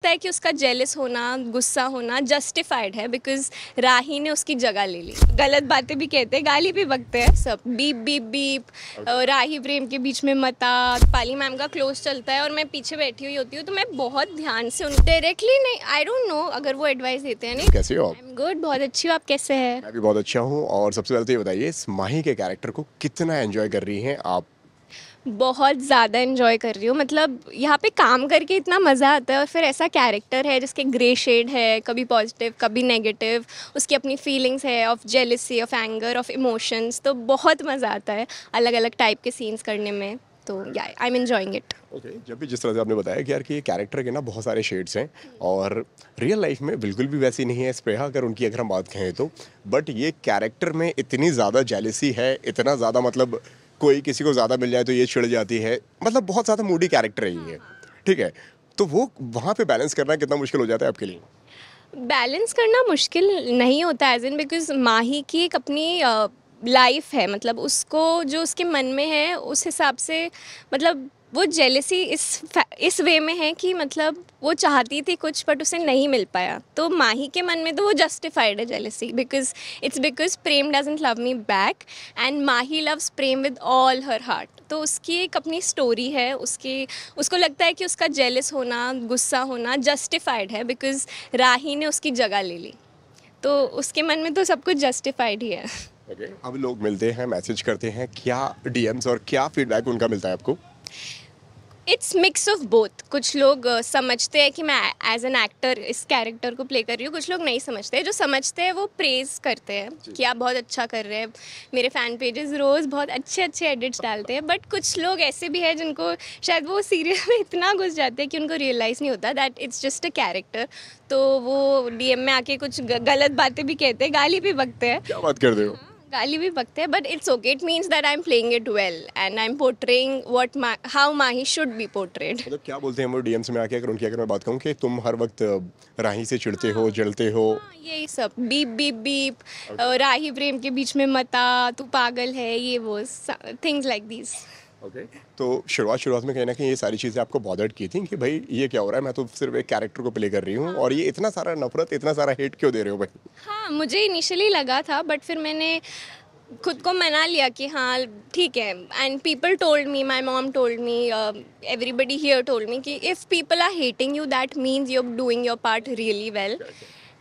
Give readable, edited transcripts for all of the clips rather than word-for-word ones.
है कि उसका जेलस होना, गुस्सा होना जस्टिफाइड है बिकॉज राही ने उसकी जगह ले ली। गलत बातें भी कहते हैं, गाली भी बकते हैं सब, बीप बीप बीप। राही प्रेम के बीच में मता, पाली मैम का क्लोज चलता है और मैं पीछे बैठी हुई होती हूँ तो मैं बहुत ध्यान से उन डायरेक्टली नहीं, आई डोंट नो अगर वो एडवाइस देते हैं। नहीं, कैसे हो आप? आई एम गुड, बहुत अच्छी हूँ। आप कैसे हैं? मैं भी बहुत अच्छा हूँ। और सबसे पहले तो ये बताइए, इस माही के कैरेक्टर को कितना एंजॉय कर रही हैं आप? बहुत ज़्यादा इन्जॉय कर रही हूँ। मतलब यहाँ पे काम करके इतना मज़ा आता है और फिर ऐसा कैरेक्टर है जिसके ग्रे शेड है, कभी पॉजिटिव कभी नेगेटिव, उसकी अपनी फीलिंग्स है of jealousy, of anger, of emotions. तो बहुत मज़ा आता है अलग अलग टाइप के सीन्स करने में। तो या I am enjoying it. Okay, जब भी जिस तरह से आपने बताया कि यार कि ये कैरेक्टर के ना बहुत सारे शेड्स हैं और रियल लाइफ में बिल्कुल भी वैसी नहीं है स्प्रेहा, अगर हम बात कहें तो। बट ये कैरेक्टर में इतनी ज़्यादा जेलसी है, इतना ज़्यादा मतलब कोई किसी को ज़्यादा मिल जाए तो ये चिढ़ जाती है, मतलब बहुत ज़्यादा मूडी कैरेक्टर है ये। ठीक है, तो वो वहाँ पे बैलेंस करना कितना मुश्किल हो जाता है आपके लिए? बैलेंस करना मुश्किल नहीं होता एज इन, बिकॉज माही की एक अपनी लाइफ है। मतलब उसको जो उसके मन में है उस हिसाब से, मतलब वो जेलेसी इस वे में है कि मतलब वो चाहती थी कुछ बट उसे नहीं मिल पाया। तो माही के मन में तो वो जस्टिफाइड है jealousy, because Prem doesn't love me back and Mahi loves Prem with all her heart. तो उसकी एक अपनी स्टोरी है, उसको लगता है कि उसका जेलस होना, गुस्सा होना जस्टिफाइड है बिकॉज राही ने उसकी जगह ले ली। तो उसके मन में तो सब कुछ जस्टिफाइड ही है। ओके, अब लोग मिलते हैं, मैसेज करते हैं, क्या डीएम्स और क्या फीडबैक उनका मिलता है आपको? It's mix of both. कुछ लोग समझते हैं कि मैं एज एन एक्टर इस कैरेक्टर को प्ले कर रही हूँ, कुछ लोग नहीं समझते। जो समझते हैं वो प्रेज करते हैं कि आप बहुत अच्छा कर रहे हैं। मेरे फ़ैन पेजेस रोज़ बहुत अच्छे अच्छे एडिट्स डालते हैं। बट कुछ लोग ऐसे भी हैं जिनको शायद वो सीरियल में इतना घुस जाते हैं कि उनको रियलाइज़ नहीं होता that it's just a character. तो वो डीएम में आके कुछ गलत बातें भी कहते हैं, गाली भी बकते हैं। क्या बात कर रहे हो? गाली भी बकते हैं but it's okay. It means that I am playing it well and I am portraying what how Mahi should be portrayed. मतलब क्या बोलते हैं वो डीएम्स में आके, अगर मैं बात कहूँ कि तुम हर वक्त राही से चिढ़ते हो, जलते हो? हाँ, यही सब बीप बीप बीप। राही प्रेम के बीच में मता, तू पागल है, ये वो थिंग्स लाइक दिस। ओके, तो शुरुआत में कहीं ना कहीं ये सारी चीज़ें आपको बॉदर्ड की थी कि भाई ये क्या हो रहा है, मैं तो सिर्फ एक कैरेक्टर को प्ले कर रही हूँ और ये इतना सारा नफरत, इतना सारा हेट क्यों दे रहे हो भाई? हाँ, मुझे इनिशियली लगा था बट फिर मैंने खुद को मना लिया कि हाँ ठीक है। And people told me, my mom told me, everybody here told me कि if people are hating you that means you are doing your part really well.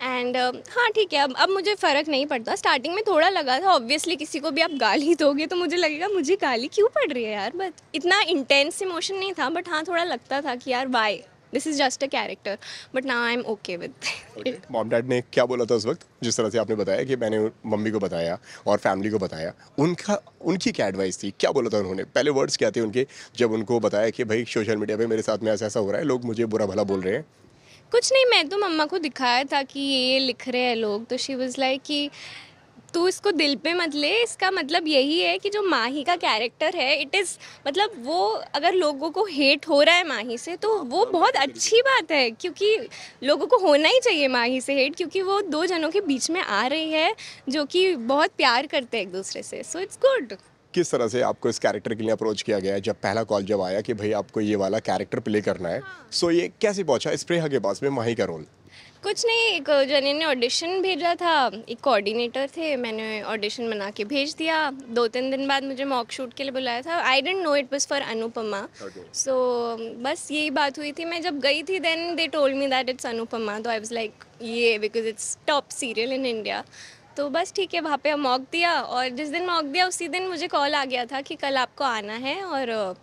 And हाँ ठीक है, अब मुझे फ़र्क नहीं पड़ता। स्टार्टिंग में थोड़ा लगा था, ऑब्वियसली किसी को भी आप गाली दोगे तो मुझे लगेगा मुझे गाली क्यों पड़ रही है यार। बट इतना इंटेंस इमोशन नहीं था, बट हाँ थोड़ा लगता था कि यार why, this is just a character. But now I am okay with it. Mom dad ने क्या बोला था उस वक्त, जिस तरह से आपने बताया कि मैंने मम्मी को बताया और फैमिली को बताया, उनकी क्या एडवाइस थी, क्या बोला था उन्होंने? पहले वर्ड्स क्या थे उनके जब उनको बताया कि भाई सोशल मीडिया पे मेरे साथ में ऐसा ऐसा हो रहा है, लोग मुझे बुरा भला बोल रहे हैं? कुछ नहीं, मैं तो मम्मा को दिखाया था कि ये लिख रहे हैं लोग, तो शी वाज लाइक कि तू इसको दिल पे मत ले। इसका मतलब यही है कि जो माही का कैरेक्टर है इट इज़, मतलब वो अगर लोगों को हेट हो रहा है माही से तो वो बहुत अच्छी बात है, क्योंकि लोगों को होना ही चाहिए माही से हेट, क्योंकि वो दो जनों के बीच में आ रही है जो कि बहुत प्यार करते हैं एक दूसरे से। So it's good. किस तरह से आपको इस कैरेक्टर के लिए अप्रोच किया गया है जब पहला कॉल जब आया कि भाई आपको ये वाला कैरेक्टर प्ले करना है? सो ये कैसे पहुंचा स्प्रेहा के पास में माही का रोल? कुछ नहीं, एक जने ने ऑडिशन भेजा था, एक कोऑर्डिनेटर थे, मैंने ऑडिशन बना के भेज दिया। 2-3 दिन बाद मुझे मॉक शूट के लिए बुलाया था। I didn't know it was for Anupama. So बस यही बात हुई थी। मैं जब गई थी then they told me that it's Anupama, तो आई वाज लाइक ये because it's top serial in India. तो बस ठीक है, वहाँ पे मॉक दिया और जिस दिन मॉक दिया उसी दिन मुझे कॉल आ गया था कि कल आपको आना है और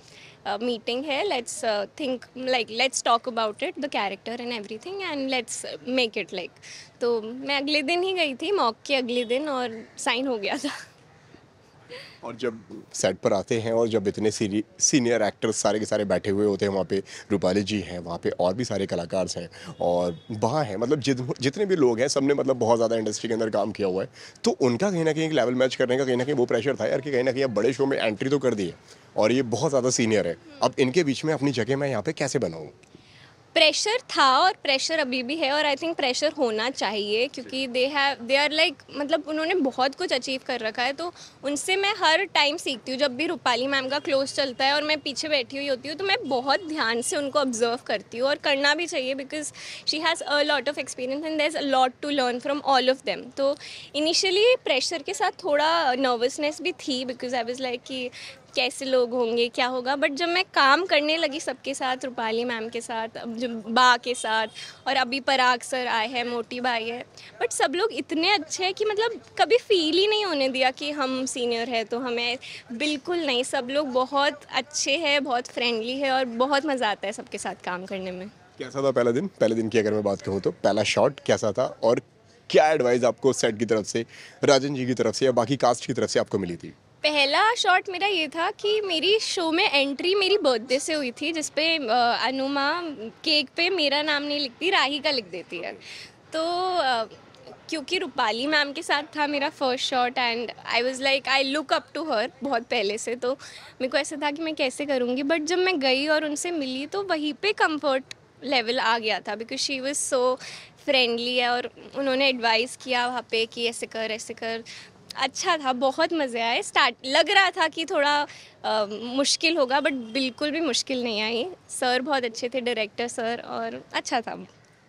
मीटिंग है, let's think like let's talk about it, the character and everything and let's make it like. तो मैं अगले दिन ही गई थी, मॉक के अगले दिन, और साइन हो गया था। और जब सेट पर आते हैं और जब इतने सीनियर एक्टर्स सारे के सारे बैठे हुए होते हैं वहाँ पे, रूपाली जी हैं वहाँ पे और भी सारे कलाकार हैं और वहाँ हैं, मतलब जितने भी लोग हैं सबने मतलब बहुत ज़्यादा इंडस्ट्री के अंदर काम किया हुआ है, तो उनका कहीं ना कहीं एक लेवल मैच करने का कहीं ना कहीं वो प्रेशर था यार कि कहीं ना कहीं अब बड़े शो में एंट्री तो कर दी है और ये बहुत ज़्यादा सीनियर है, अब इनके बीच में अपनी जगह मैं यहाँ पे कैसे बनाऊँ? प्रेशर था और प्रेशर अभी भी है, और आई थिंक प्रेशर होना चाहिए क्योंकि दे आर लाइक, मतलब उन्होंने बहुत कुछ अचीव कर रखा है, तो उनसे मैं हर टाइम सीखती हूँ। जब भी रूपाली मैम का क्लोज चलता है और मैं पीछे बैठी हुई होती हूँ तो मैं बहुत ध्यान से उनको ऑब्जर्व करती हूँ, और करना भी चाहिए because she has a lot of experience and there is a lot to learn from all of them. तो इनिशियली प्रेशर के साथ थोड़ा नर्वसनेस भी थी बिकॉज आई वाज लाइक कि कैसे लोग होंगे, क्या होगा, बट जब मैं काम करने लगी सबके साथ, रूपाली मैम के साथ, अब जो बा के साथ, और अभी पराग सर आए हैं, मोटी भाई है, बट सब लोग इतने अच्छे हैं कि मतलब कभी फील ही नहीं होने दिया कि हम सीनियर है तो हमें, बिल्कुल नहीं, सब लोग बहुत अच्छे हैं, बहुत फ्रेंडली है और बहुत मज़ा आता है सबके साथ काम करने में। कैसा था पहले दिन की अगर मैं बात कहूँ तो पहला शॉट कैसा था, और क्या एडवाइस आपको सेट की तरफ से, राजन जी की तरफ से या बाकी कास्ट की तरफ से आपको मिली थी? पहला शॉट मेरा ये था कि मेरी शो में एंट्री मेरी बर्थडे से हुई थी, जिसपे अनुमा केक पे मेरा नाम नहीं लिखती, राही का लिख देती है। तो क्योंकि रूपाली मैम के साथ था मेरा first shot and I was like I look up to her बहुत पहले से, तो मेरे को ऐसा था कि मैं कैसे करूँगी, बट जब मैं गई और उनसे मिली तो वहीं पे कंफर्ट लेवल आ गया था because she was so friendly है, और उन्होंने एडवाइस किया वहाँ पे कि ऐसे कर। अच्छा था, बहुत मज़े आए। स्टार्ट लग रहा था कि थोड़ा मुश्किल होगा, बट बिल्कुल भी मुश्किल नहीं आई। सर बहुत अच्छे थे, डायरेक्टर सर, और अच्छा था।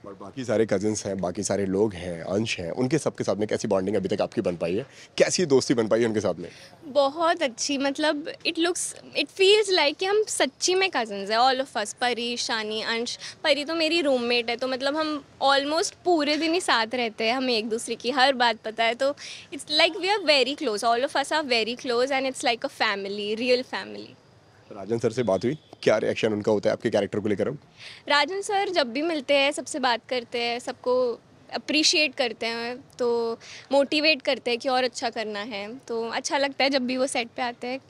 और बाकी सारे कजिन्स हैं, बाकी सारे लोग हैं, अंश हैं, उनके सबके साथ में कैसी बॉन्डिंग अभी तक आपकी बन पाई है, कैसी दोस्ती बन पाई है उनके साथ में? बहुत अच्छी, मतलब इट फील्स लाइक कि हम सच्ची में कजन्स हैं, ऑल ऑफ अस, परी, शानी, अंश। परी तो मेरी रूममेट है, तो मतलब हम ऑलमोस्ट पूरे दिन ही साथ रहते हैं, हमें एक दूसरे की हर बात पता है, तो it's like we are very close, all of us are very close and it's like a family, real family. Rajan sir से बात हुई, क्या रिएक्शन उनका होता है आपके कैरेक्टर को लेकर अब? राजन सर जब भी मिलते हैं सबसे बात करते हैं, सबको अप्रिशिएट करते हैं, तो मोटिवेट करते हैं कि और अच्छा करना है, तो अच्छा लगता है जब भी वो सेट पे आते हैं।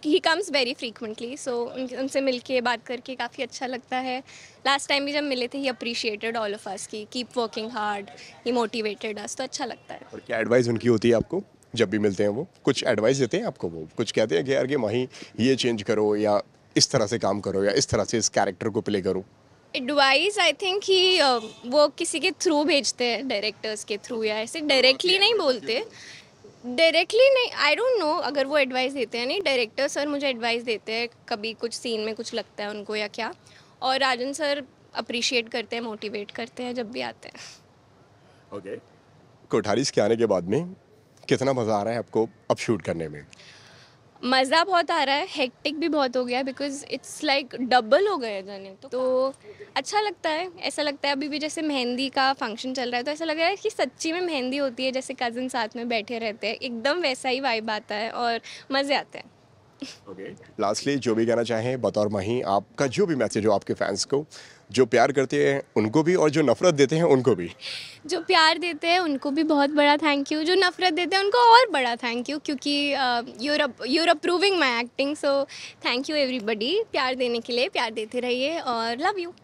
ही कम्स वेरी फ्रीक्वेंटली, सो उनसे मिलके बात करके काफ़ी अच्छा लगता है। लास्ट टाइम भी जब मिले थे ही अप्रिशिएटेड ऑल ऑफ अस की कीप वर्किंग हार्ड, ही मोटिवेटेड अस, तो अच्छा लगता है। और क्या एडवाइस उनकी होती है आपको जब भी मिलते हैं? वो कुछ एडवाइस देते हैं आपको? वो कुछ कहते हैं कि यार कि माही ये चेंज करो, या इस तरह से काम करो, या इस तरह से इस कैरेक्टर को प्ले करो? एडवाइस आई थिंक ही वो किसी के थ्रू भेजते हैं, डायरेक्टर्स के थ्रू, या ऐसे डायरेक्टली नहीं बोलते, डायरेक्टली नहीं, आई डोंट नो अगर वो एडवाइस देते हैं। नहीं, डायरेक्टर सर मुझे एडवाइस देते हैं, कभी कुछ सीन में कुछ लगता है उनको या क्या, और राजन सर अप्रिशिएट करते हैं, मोटिवेट करते हैं जब भी आते हैं। ओके। कोठारीज के आने के बाद में कितना मज़ा आ रहा है आपको अब शूट करने में? मज़ा बहुत आ रहा है, हेक्टिक भी बहुत हो गया बिकॉज इट्स लाइक डबल हो गए जने, तो अच्छा लगता है। ऐसा लगता है अभी भी जैसे मेहंदी का फंक्शन चल रहा है, तो ऐसा लग रहा है कि सच्ची में मेहंदी होती है, जैसे कज़न साथ में बैठे रहते हैं, एकदम वैसा ही वाइब आता है और मज़े आते हैं। ओके, लास्टली जो भी कहना चाहें बतौर माही, आपका जो भी मैसेज हो आपके फैंस को, जो प्यार करते हैं उनको भी और जो नफरत देते हैं उनको भी। जो प्यार देते हैं उनको भी बहुत बड़ा थैंक यू, जो नफ़रत देते हैं उनको और बड़ा थैंक यू, क्योंकि you're approving my acting, so thank you everybody. प्यार देने के लिए, प्यार देते रहिए और लव यू।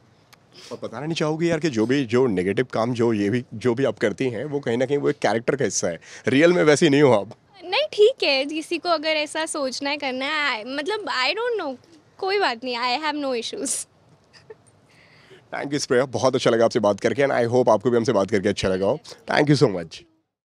और बताना नहीं चाहोगे यार कि जो नेगेटिव काम जो भी आप करती हैं वो कहीं ना कहीं वो एक कैरेक्टर का हिस्सा है, रियल में वैसी नहीं हो आप? नहीं, ठीक है, किसी को अगर ऐसा सोचना है, करना है, मतलब आई डोंट नो, कोई बात नहीं, I have no issues. Thank you स्प्रेया, बहुत अच्छा लगा आपसे बात करके, एंड आई होप आपको भी हमसे बात करके अच्छा लगा हो। Thank you so much.